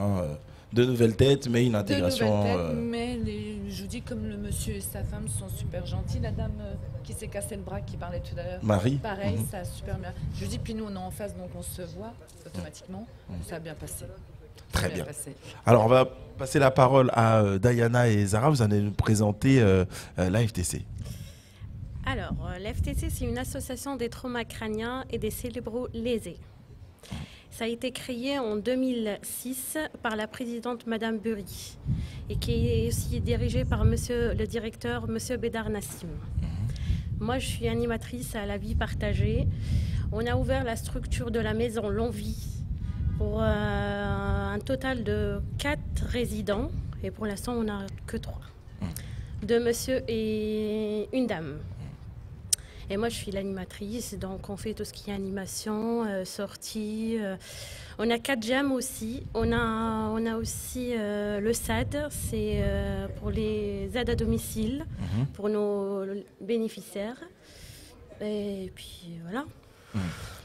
De nouvelles têtes, mais une intégration... De nouvelles têtes, mais je vous dis, comme le monsieur et sa femme sont super gentils. La dame qui s'est cassé le bras, qui parlait tout à l'heure. Marie. Pareil, ça a super bien... Je vous dis, puis nous, on est en face, donc on se voit automatiquement. Ça a bien passé. Très bien. Alors, on va passer la parole à Diana et Zara. Vous allez nous présenter l'AFTC. Alors, l'AFTC, c'est une association des traumas crâniens et des cérébraux lésés. Ça a été créé en 2006 par la présidente Madame Bury et qui est aussi dirigée par le directeur Monsieur Bédar Nassim. Moi, je suis animatrice à la vie partagée. On a ouvert la structure de la maison L'Envie pour un total de 4 résidents. Et pour l'instant, on n'a que 3. 2 monsieur et une dame. Et moi, je suis l'animatrice, donc on fait tout ce qui est animation, sortie. On a 4 jams aussi. On a aussi le SAD, c'est pour les aides à domicile, pour nos bénéficiaires. Et puis voilà.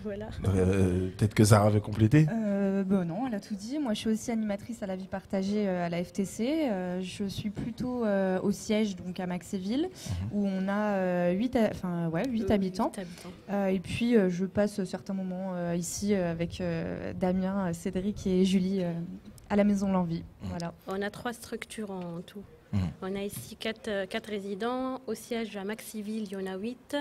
Voilà. Peut-être que Zara veut compléter. Non, elle a tout dit. Moi, je suis aussi animatrice à la vie partagée à la FTC. Je suis plutôt au siège, donc à Maxéville, où on a 8 habitants. Et puis, je passe certains moments ici avec Damien, Cédric et Julie à la Maison L'Envie. Voilà. On a 3 structures en tout. On a ici 4 résidents. Au siège à Maxéville, il y en a 8.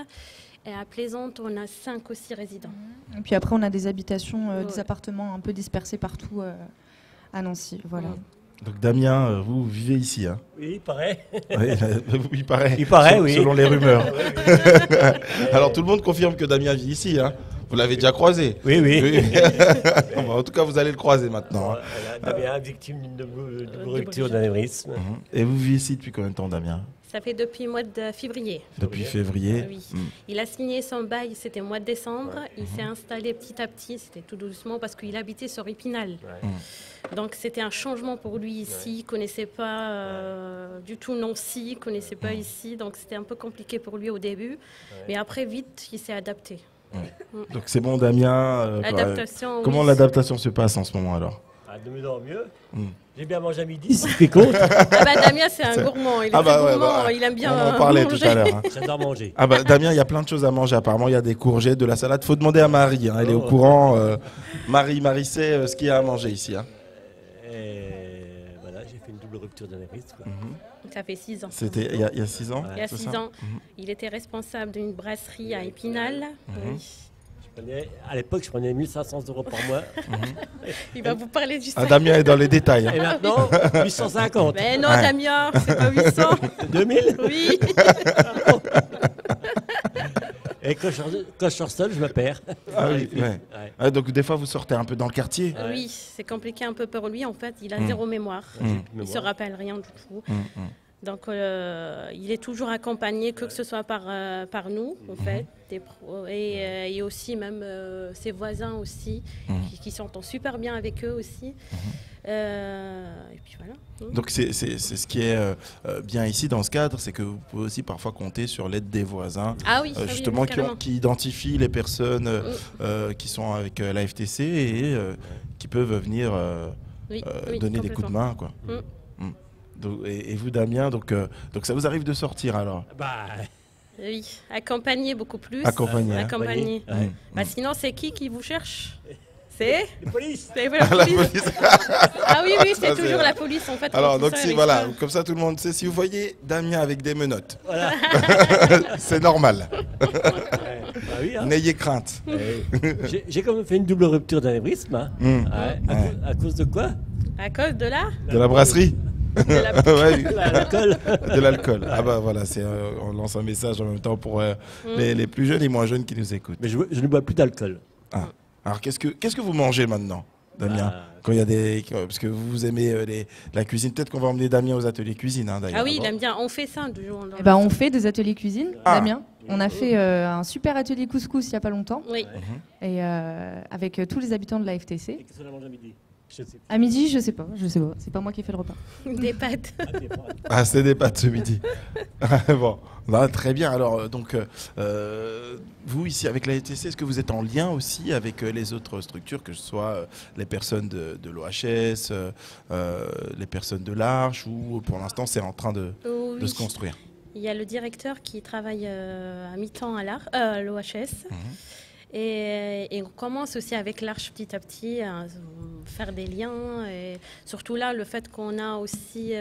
Et à Plaisante, on a 5 aussi résidents. Et puis après, on a des habitations, des appartements un peu dispersés partout à Nancy. Voilà. Donc Damien, vous vivez ici, hein? Oui, il paraît. Oui, il paraît. Il paraît, oui. Selon les rumeurs. Alors tout le monde confirme que Damien vit ici, hein? Vous l'avez déjà croisé? Oui, oui. Bon, en tout cas, vous allez le croiser maintenant. Damien, victime d'une rupture d'anévrisme. Et vous vivez ici depuis combien de temps, Damien? Ça fait depuis le mois de février. Depuis février. Oui. Il a signé son bail, c'était au mois de décembre. Il s'est installé petit à petit, c'était tout doucement parce qu'il habitait sur Épinal. Donc c'était un changement pour lui ici. Il ne connaissait pas du tout Nancy, il ne connaissait pas ici. Donc c'était un peu compliqué pour lui au début. Mais après, vite, il s'est adapté. Donc c'est bon, Damien. L'adaptation, comment oui. l'adaptation se passe en ce moment alors? De mieux en mieux. J'ai bien mangé à midi, c'est ce qui compte. Damien, c'est un gourmand. Il est très gourmand, il aime bien on en parlait manger. tout à l'heure. Hein. J'adore manger. Damien, il y a plein de choses à manger. Apparemment, il y a des courgettes, de la salade. Faut demander à Marie. Hein. Elle est au courant. Marie sait ce qu'il y a à manger ici. Hein. Voilà, j'ai fait une double rupture d'anévrisme. Ça fait 6 ans. C'était il y a 6 ans. Il y a 6 ans. Il était responsable d'une brasserie à Épinal. Oui. À l'époque, je prenais 1 500 € par mois. Il va vous parler du salaire. Damien est dans les détails. Hein. Et maintenant, 850. Mais non, Damien, c'est pas 800. 2000. Oui. Et quand je sors seul, je me perds. Ah oui, donc des fois, vous sortez un peu dans le quartier. Oui, c'est compliqué un peu pour lui. En fait, il a zéro mémoire. Il se rappelle rien du tout. Donc, il est toujours accompagné, que ce soit par nous, en fait, et aussi même ses voisins aussi, qui s'entendent super bien avec eux aussi. Et puis voilà. Donc c'est ce qui est bien ici dans ce cadre, c'est que vous pouvez aussi parfois compter sur l'aide des voisins, justement qui identifient les personnes qui sont avec la FTC et qui peuvent venir donner des coups de main, quoi. Et vous, Damien, donc ça vous arrive de sortir alors? Oui, accompagner beaucoup plus. Accompagner. Sinon, c'est qui vous cherche? C'est la police. La police. Ah oui, c'est toujours la police en fait. Alors donc voilà, comme ça tout le monde sait. Si vous voyez Damien avec des menottes, c'est normal. N'ayez crainte. J'ai quand même fait une double rupture d'anévrisme. À cause de quoi? À cause de la brasserie. De l'alcool. Voilà, on lance un message en même temps pour les plus jeunes et moins jeunes qui nous écoutent. Mais je ne bois plus d'alcool. Alors qu'est-ce que vous mangez maintenant, Damien? Quand il y a parce que vous aimez la cuisine, peut-être qu'on va emmener Damien aux ateliers cuisine, hein, d'ailleurs. Ah oui, il aime bien. On fait ça du jour. On fait des ateliers cuisine, Damien. On a fait un super atelier couscous il n'y a pas longtemps. Oui. Et avec tous les habitants de la FTC. Et qu'est-ce qu'on a mangé à midi? À midi, je sais pas. C'est pas moi qui ai fait le repas. Des pâtes. C'est des pâtes ce midi. Bon, très bien. Alors, donc, vous ici avec la FTC, est-ce que vous êtes en lien aussi avec les autres structures, que ce soit les personnes de l'OHS, les personnes de l'Arche, ou pour l'instant c'est en train de se construire? Il y a le directeur qui travaille à mi-temps à l'OHS. Et on commence aussi avec l'Arche petit à petit à faire des liens. Et surtout là, le fait qu'on a aussi,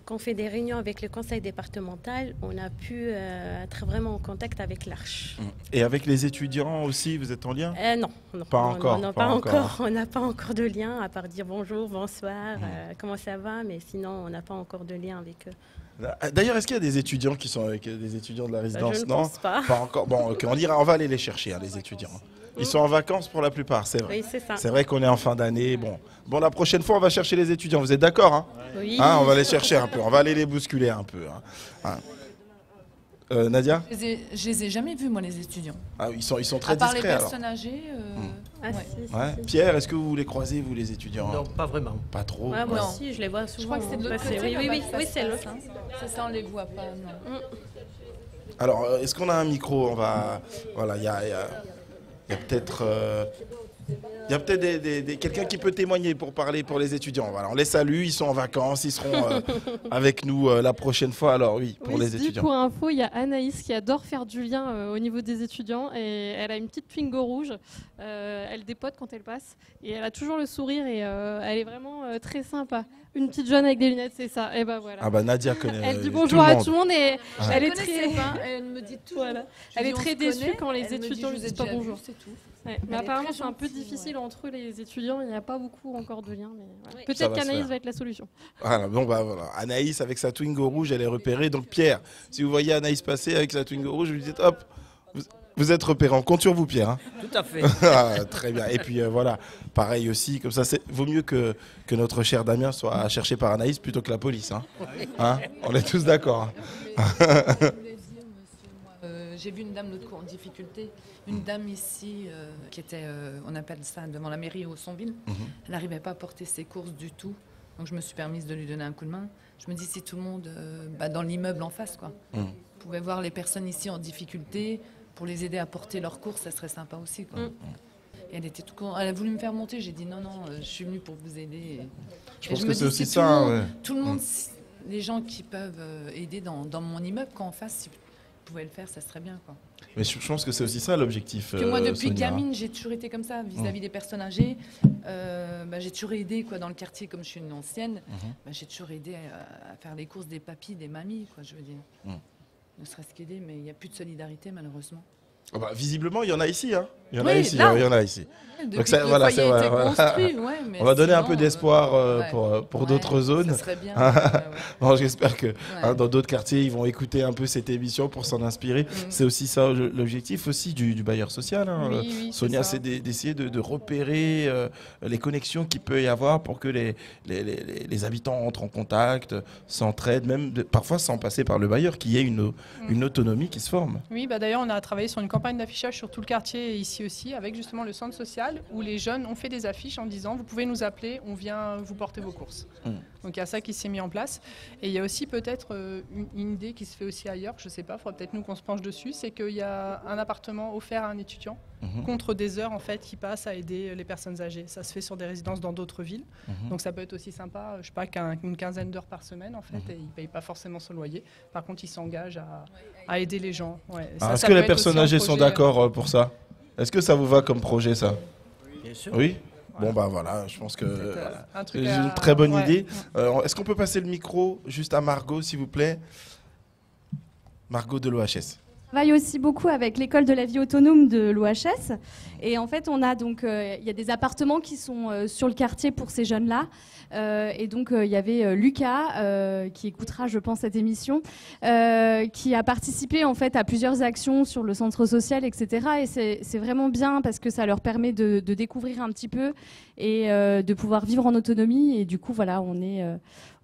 qu'on fait des réunions avec le conseil départemental, on a pu être vraiment en contact avec l'Arche. Et avec les étudiants aussi, vous êtes en lien? Non. Pas encore. On n'a pas encore de lien, à part dire bonjour, bonsoir, comment ça va, mais sinon on n'a pas encore de lien avec eux. D'ailleurs, est-ce qu'il y a des étudiants qui sont avec des étudiants de la résidence? Je ne pense pas. Pas encore. Bon, ok, on va aller les chercher, les étudiants. Ils sont en vacances pour la plupart, c'est vrai. Oui, c'est ça. C'est vrai qu'on est en fin d'année. Bon, la prochaine fois, on va chercher les étudiants. Vous êtes d'accord, hein? Oui. On va les chercher un peu. On va aller les bousculer un peu. Nadia? Je les ai jamais vus, moi, les étudiants. Ils sont très discrets. À part les personnes âgées. Si. Pierre, est-ce que vous les croisez, vous, les étudiants? Non, pas vraiment. Pas trop? Moi aussi, je les vois souvent. Je crois que c'est de l'autre côté. Oui, c'est l'autre. C'est ça, on les voit pas. Non. Alors, est-ce qu'on a un micro? Voilà, il y a peut-être... Il y a peut-être quelqu'un qui peut témoigner pour parler pour les étudiants. Voilà, on les salue, ils sont en vacances, ils seront avec nous la prochaine fois. Alors oui, pour les étudiants. Pour info, il y a Anaïs qui adore faire du lien au niveau des étudiants et elle a une petite Twingo rouge. Elle dépote quand elle passe et elle a toujours le sourire et elle est vraiment très sympa. Une petite jeune avec des lunettes, c'est ça. Et voilà. Nadia connaît. Elle dit bonjour à tout le monde et elle est très. Elle me dit tout. Elle est très déçue quand les étudiants lui disent pas bonjour. C'est tout. Mais apparemment, c'est un peu difficile difficile entre les étudiants, il n'y a pas beaucoup encore de liens. Mais voilà. Ça Peut-être va se qu'Anaïs faire. va être la solution. Voilà, bon bah voilà. Anaïs avec sa Twingo rouge, elle est repérée. Donc Pierre, si vous voyez Anaïs passer avec sa Twingo rouge, vous lui dites hop, vous êtes repéré. On compte sur vous, Pierre. Hein. Tout à fait. Ah, très bien. Et puis voilà, pareil aussi, comme ça, vaut mieux que notre cher Damien soit cherché par Anaïs plutôt que la police. Hein. Hein, on est tous d'accord. Hein. J'ai vu une dame l'autre coup en difficulté, une dame ici qui était, on appelle ça, devant la mairie au Sonville. Elle n'arrivait pas à porter ses courses du tout, donc je me suis permise de lui donner un coup de main. Je me dis si tout le monde, dans l'immeuble en face, quoi, pouvait voir les personnes ici en difficulté pour les aider à porter leurs courses, ça serait sympa aussi, quoi. Et elle était tout con. Elle a voulu me faire monter, j'ai dit non, je suis venue pour vous aider. Je pense que c'est aussi ça. Tout le monde, les gens qui peuvent aider dans mon immeuble, quand en face, si pouvaient le faire, ça serait bien, quoi. Mais je pense que c'est aussi ça l'objectif. Que moi, depuis Sonia. gamine, j'ai toujours été comme ça vis-à-vis des personnes âgées. J'ai toujours aidé, quoi, dans le quartier, comme je suis une ancienne. J'ai toujours aidé à faire les courses des papis, des mamies, quoi, je veux dire. Ne serait-ce qu'aider, mais il n'y a plus de solidarité, malheureusement. Oh bah, visiblement, il y en a ici. Hein. Il y en a Oui, ici. là. Il y en a ici. Depuis Donc que le voilà, foyer a été construit, ouais, mais on va donner un peu sinon, d'espoir pour d'autres zones. Ça serait bien. Bon, j'espère que dans d'autres quartiers, ils vont écouter un peu cette émission pour s'en inspirer. C'est aussi ça l'objectif aussi du bailleur social. Hein. Oui, Sonia, c'est d'essayer de repérer les connexions qu'il peut y avoir pour que les habitants entrent en contact, s'entraident, même parfois sans passer par le bailleur, qu'il y ait une autonomie qui se forme. Oui, d'ailleurs, on a travaillé sur une campagne d'affichage sur tout le quartier et ici aussi, avec justement le centre social, où les jeunes ont fait des affiches en disant « Vous pouvez nous appeler, on vient vous porter vos courses ». Donc il y a ça qui s'est mis en place. Et il y a aussi peut-être une idée qui se fait aussi ailleurs, je ne sais pas, il faudra peut-être nous qu'on se penche dessus, c'est qu'il y a un appartement offert à un étudiant contre des heures en fait, qui passent à aider les personnes âgées. Ça se fait sur des résidences dans d'autres villes. Donc ça peut être aussi sympa, je sais pas, qu'une quinzaine d'heures par semaine en fait, et ils ne payent pas forcément son loyer. Par contre, ils s'engagent à aider les gens. Ouais. Est-ce que les personnes âgées sont d'accord pour ça? Est-ce que ça vous va comme projet, ça? Bien sûr. Oui. Bon bah voilà, je pense que truc j'ai à- une très bonne ouais. idée. Est-ce qu'on peut passer le micro juste à Margot, s'il vous plaît? Margot de l'OHS. On travaille aussi beaucoup avec l'école de la vie autonome de l'OHS. Et en fait, on a donc, il y a des appartements qui sont sur le quartier pour ces jeunes-là. Et donc, il y avait Lucas, qui écoutera, je pense, cette émission, qui a participé en fait à plusieurs actions sur le centre social, etc. Et c'est vraiment bien parce que ça leur permet de découvrir un petit peu et de pouvoir vivre en autonomie. Et du coup, voilà,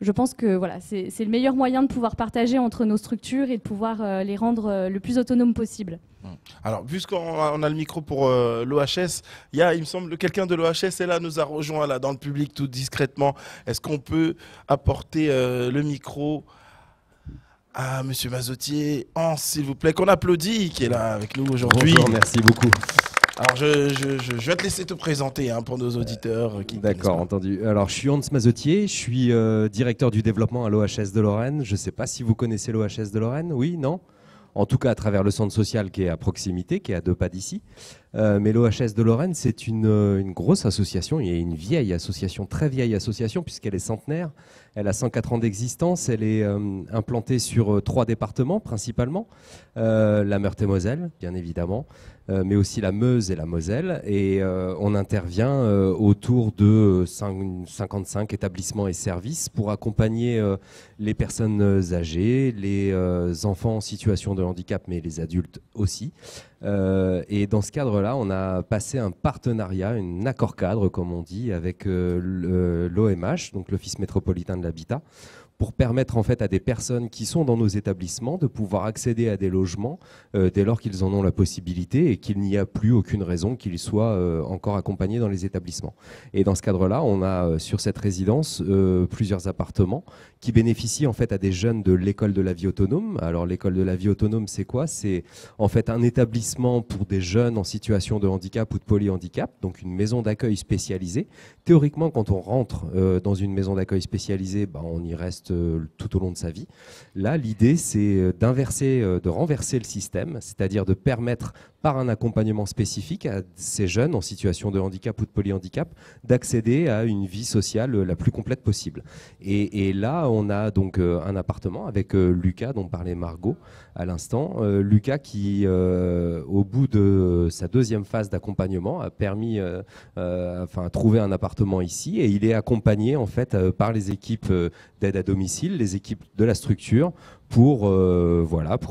je pense que voilà, c'est le meilleur moyen de pouvoir partager entre nos structures et de pouvoir les rendre le plus autonomes possible. Alors, puisqu'on a le micro pour l'OHS, il me semble, quelqu'un de l'OHS est là, nous a rejoint là dans le public tout discrètement. Est-ce qu'on peut apporter le micro à Monsieur Mazotier, s'il vous plaît, qu'on applaudit, qui est là avec nous aujourd'hui. Bonjour, merci beaucoup. Alors, je vais te laisser te présenter pour nos auditeurs. D'accord, entendu. Alors, je suis Hans Mazotier, je suis directeur du développement à l'OHS de Lorraine. Je ne sais pas si vous connaissez l'OHS de Lorraine, oui, non ? En tout cas, à travers le centre social qui est à proximité, qui est à 2 pas d'ici. Mais l'OHS de Lorraine, c'est une grosse association, et une vieille association, très vieille association, puisqu'elle est centenaire. Elle a 104 ans d'existence, elle est implantée sur 3 départements principalement. La Meurthe-et-Moselle, bien évidemment, mais aussi la Meuse et la Moselle. Et on intervient autour de 55 établissements et services pour accompagner les personnes âgées, les enfants en situation de handicap, mais les adultes aussi. Et dans ce cadre-là, on a passé un partenariat, un accord cadre, comme on dit, avec l'OMH, donc l'Office métropolitain de l'habitat, pour permettre en fait à des personnes qui sont dans nos établissements de pouvoir accéder à des logements dès lors qu'ils en ont la possibilité et qu'il n'y a plus aucune raison qu'ils soient encore accompagnés dans les établissements. Et dans ce cadre-là, on a sur cette résidence plusieurs appartements qui bénéficient en fait à des jeunes de l'école de la vie autonome. Alors l'école de la vie autonome, c'est quoi? C'est en fait un établissement pour des jeunes en situation de handicap ou de polyhandicap, donc une maison d'accueil spécialisée. Théoriquement, quand on rentre dans une maison d'accueil spécialisée, on y reste poste tout au long de sa vie. Là, l'idée, c'est de renverser le système, c'est-à-dire de permettre par un accompagnement spécifique à ces jeunes en situation de handicap ou de polyhandicap d'accéder à une vie sociale la plus complète possible. Et là, on a donc un appartement avec Lucas, dont parlait Margot à l'instant. Lucas qui, au bout de sa deuxième phase d'accompagnement, a permis, trouvé un appartement ici, et il est accompagné en fait par les équipes d'aide à domicile, les équipes de la structure, pour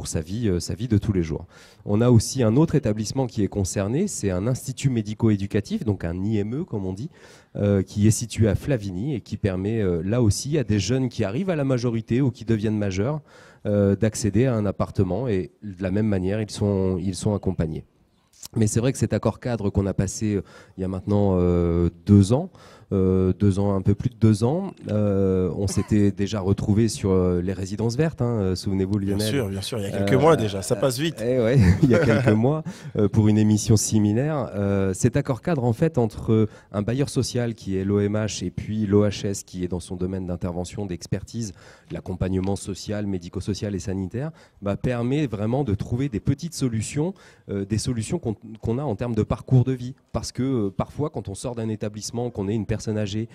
sa vie de tous les jours. On a aussi un autre établissement qui est concerné, c'est un institut médico-éducatif, donc un IME comme on dit, qui est situé à Flavigny et qui permet là aussi à des jeunes qui arrivent à la majorité ou qui deviennent majeurs d'accéder à un appartement, et de la même manière ils sont accompagnés. Mais c'est vrai que cet accord cadre qu'on a passé il y a maintenant 2 ans, un peu plus de 2 ans. On s'était déjà retrouvé sur les résidences vertes, souvenez-vous Lionel. Bien sûr, il y a quelques mois déjà, ça passe vite. Ouais, il y a quelques mois, pour une émission similaire. Cet accord cadre en fait entre un bailleur social qui est l'OMH et puis l'OHS qui est dans son domaine d'intervention, d'expertise, l'accompagnement social, médico-social et sanitaire, permet vraiment de trouver des petites solutions, des solutions qu'on a en termes de parcours de vie. Parce que parfois quand on sort d'un établissement, qu'on est une personne âgée,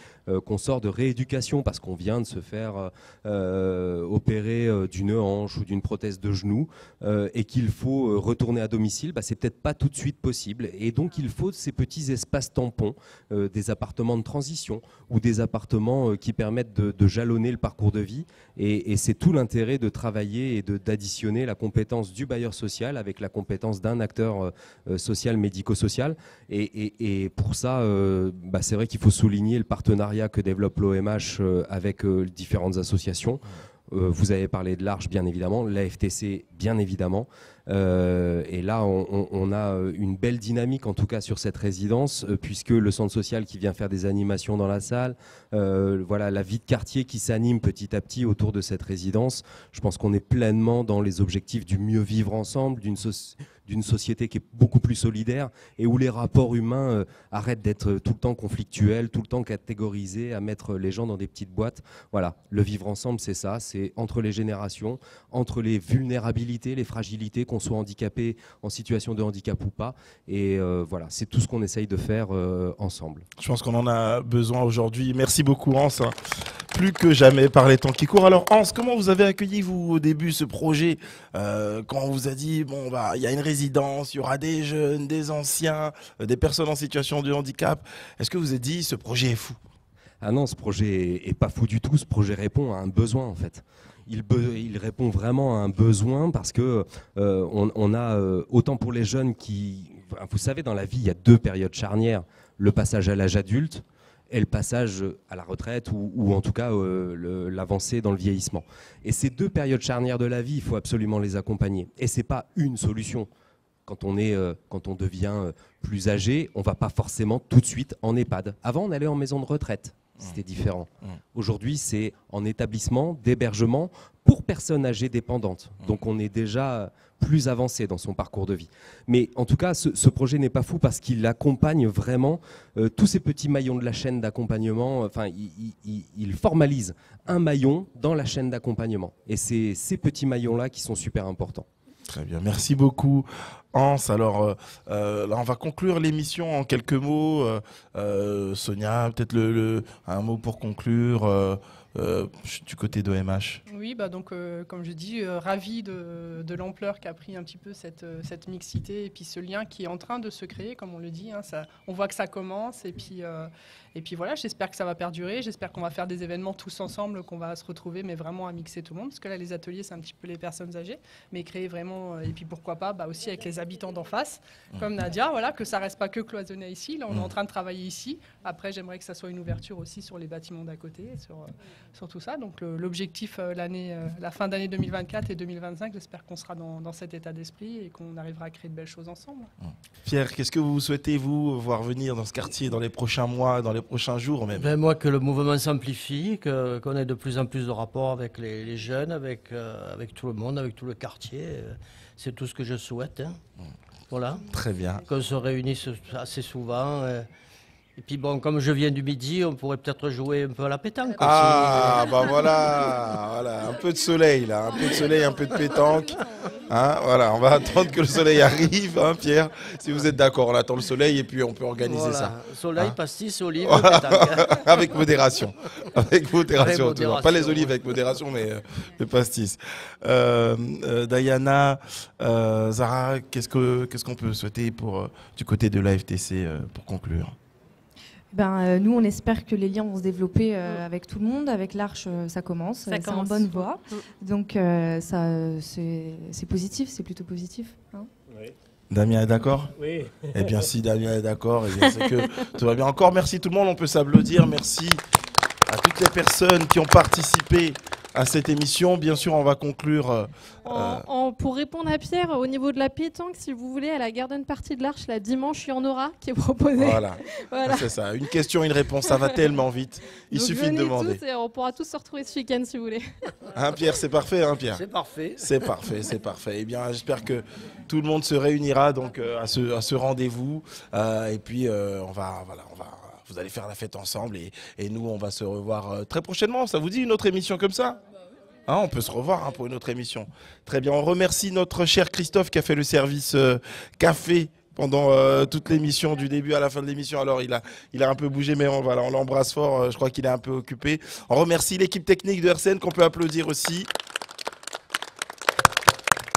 qu'on sort de rééducation parce qu'on vient de se faire opérer d'une hanche ou d'une prothèse de genou et qu'il faut retourner à domicile, c'est peut-être pas tout de suite possible. Et donc il faut ces petits espaces tampons, des appartements de transition ou des appartements qui permettent de jalonner le parcours de vie. Et c'est tout l'intérêt de travailler et d'additionner la compétence du bailleur social avec la compétence d'un acteur social, médico-social. Et pour ça, c'est vrai qu'il faut souligner le partenariat que développe l'OMH avec différentes associations. Vous avez parlé de l'Arche, bien évidemment, la FTC, bien évidemment. Et là, on a une belle dynamique, en tout cas, sur cette résidence, puisque le centre social qui vient faire des animations dans la salle, la vie de quartier qui s'anime petit à petit autour de cette résidence. Je pense qu'on est pleinement dans les objectifs du mieux vivre ensemble, d'une société qui est beaucoup plus solidaire et où les rapports humains arrêtent d'être tout le temps conflictuels, tout le temps catégorisés, à mettre les gens dans des petites boîtes. Voilà, le vivre ensemble, c'est ça, c'est entre les générations, entre les vulnérabilités, les fragilités, qu'on soit handicapé, en situation de handicap ou pas. Et c'est tout ce qu'on essaye de faire ensemble. Je pense qu'on en a besoin aujourd'hui. Merci beaucoup Hans. Plus que jamais par les temps qui courent. Alors Hans, comment vous avez accueilli vous au début ce projet quand on vous a dit il y a une résidence, il y aura des jeunes, des anciens, des personnes en situation de handicap. Est-ce que vous vous êtes dit ce projet est fou? Ah non, ce projet est pas fou du tout. Ce projet répond à un besoin en fait. Il répond vraiment à un besoin parce que on a autant pour les jeunes qui, vous savez, dans la vie il y a 2 périodes charnières, le passage à l'âge adulte et le passage à la retraite ou en tout cas l'avancée dans le vieillissement. Et ces 2 périodes charnières de la vie, il faut absolument les accompagner. Et c'est pas une solution. Quand on devient plus âgé, on va pas forcément tout de suite en EHPAD. Avant, on allait en maison de retraite. C'était différent. Aujourd'hui, c'est en établissement d'hébergement pour personnes âgées dépendantes. Donc on est déjà plus avancé dans son parcours de vie. Mais en tout cas, ce projet n'est pas fou parce qu'il accompagne vraiment tous ces petits maillons de la chaîne d'accompagnement. Enfin, il formalise un maillon dans la chaîne d'accompagnement. Et c'est ces petits maillons-là qui sont super importants. Très bien, merci beaucoup Hans. Alors là, on va conclure l'émission en quelques mots. Sonia, peut-être un mot pour conclure du côté d'OMH. Oui, comme je dis, ravi de l'ampleur qu'a pris un petit peu cette mixité et puis ce lien qui est en train de se créer, comme on le dit. On voit que ça commence et puis voilà, j'espère que ça va perdurer. J'espère qu'on va faire des événements tous ensemble, qu'on va se retrouver, mais vraiment à mixer tout le monde. Parce que là, les ateliers, c'est un petit peu les personnes âgées, mais créer vraiment, et puis pourquoi pas, aussi avec les habitants d'en face, comme Nadia, voilà, que ça reste pas que cloisonné ici. Là, on est en train de travailler ici. Après, j'aimerais que ça soit une ouverture aussi sur les bâtiments d'à côté, sur tout ça. Donc l'objectif, la fin d'année 2024 et 2025, j'espère qu'on sera dans cet état d'esprit et qu'on arrivera à créer de belles choses ensemble. Pierre, qu'est-ce que vous souhaitez, vous, voir venir dans ce quartier dans les prochains mois, dans les prochains jours même? Moi, que le mouvement s'amplifie, qu'on ait de plus en plus de rapports avec les jeunes, avec tout le monde, avec tout le quartier. C'est tout ce que je souhaite. Voilà. Très bien. Qu'on se réunisse assez souvent Et puis bon, comme je viens du Midi, on pourrait peut-être jouer un peu à la pétanque. Ah, aussi. bah voilà, un peu de soleil là, un peu de soleil, un peu de pétanque. Hein, voilà, on va attendre que le soleil arrive, hein, Pierre. Si vous êtes d'accord, on attend le soleil et puis on peut organiser Voilà. ça. Soleil, Hein. pastis, olive, pétanque. Avec modération. Avec modération, Avec toujours. Pas les olives avec modération, mais le pastis. Diana, Zara, qu'est-ce qu'on peut souhaiter du côté de la FTC pour conclure? Nous, on espère que les liens vont se développer avec tout le monde. Avec l'Arche, ça commence. C'est en bonne voie. Donc, c'est positif, c'est plutôt positif. Hein. Oui. Damien est d'accord? Oui. Eh bien, si Damien est d'accord, eh bien, c'est que tout va bien. Encore merci tout le monde, on peut s'applaudir. Merci à toutes les personnes qui ont participé à cette émission. Bien sûr, on va conclure. Pour répondre à Pierre, au niveau de la pétanque, si vous voulez, à la Garden Party de l'Arche, la dimanche, il y en aura qui est proposée. Voilà. C'est ça. Une question, une réponse, ça va tellement vite. Il Donc suffit de demander. Tous et on pourra tous se retrouver ce week-end si vous voulez. Hein, Pierre, c'est parfait, hein, Pierre? C'est parfait. C'est parfait, c'est parfait. Eh bien, j'espère que tout le monde se réunira donc à ce rendez-vous. Et puis, vous allez faire la fête ensemble et nous, on va se revoir très prochainement. Ça vous dit une autre émission comme ça? Hein, on peut se revoir pour une autre émission. Très bien, on remercie notre cher Christophe qui a fait le service café pendant toute l'émission, du début à la fin de l'émission. Alors, il a un peu bougé, mais on l'embrasse fort. Je crois qu'il est un peu occupé. On remercie l'équipe technique de RCN qu'on peut applaudir aussi.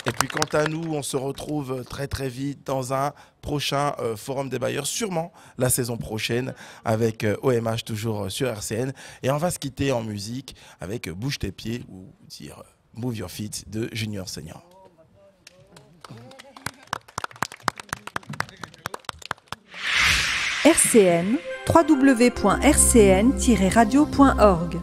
Et puis quant à nous, on se retrouve très très vite dans un prochain Forum des bailleurs, sûrement la saison prochaine avec OMH toujours sur RCN. Et on va se quitter en musique avec Bouge tes pieds ou dire Move Your Feet de Junior Senior. RCN, www.rcn-radio.org